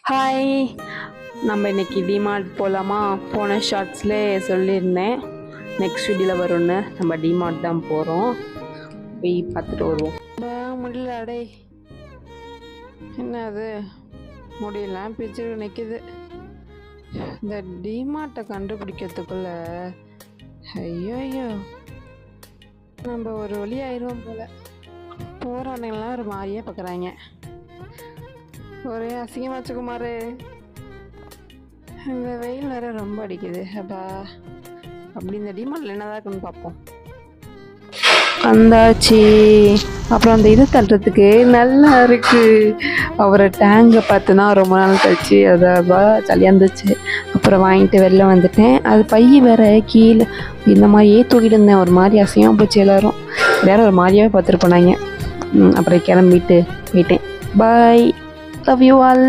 Hi, நம்ம இன்னைக்கு DMart போகலாமா? போன ஷார்ட்ஸ்லேயே சொல்லியிருந்தேன் நெக்ஸ்ட் வீடியோவில் வரும்னு. நம்ம டிமார்ட் தான் போகிறோம், போய் பார்த்துட்டு வருவோம். முடியல அடே, என்ன அது முடியலாம் பிச்சு நிற்கிது. இந்த டிமார்ட்டை கண்டுபிடிக்கிறதுக்குள்ள ஐயோ நம்ம ஒரு வழி ஆயிடுவோம் போல. போகிறவனெல்லாம் ஒரு மாதிரியே பார்க்குறாங்க. ஒரே அசிங்கமாச்சு குமார், இந்த வெயில் வேற ரொம்ப அடிக்குது. அப்பா அப்படி இந்த டிமார்ட்ல என்னதான் இருக்குன்னு பார்ப்போம். வந்தாச்சு. அப்புறம் அந்த இது தள்ளுறதுக்கு நல்லா இருக்கு. அவரை டேங்கை பார்த்துனா ரொம்ப நாள் கழிச்சு அதை ஜாலியாக இருந்துச்சு. அப்புறம் வாங்கிட்டு வெளில வந்துட்டேன். அது பைய வேற கீழே இந்த மாதிரியே தூக்கிட்டு இருந்தேன். ஒரு மாதிரி அசிங்கமாக போச்சு. எல்லாரும் வேற ஒரு மாதிரியாவே பார்த்துட்டு போனாங்க. அப்புறம் கிளம்பிட்டு போயிட்டேன். பாய், love you all.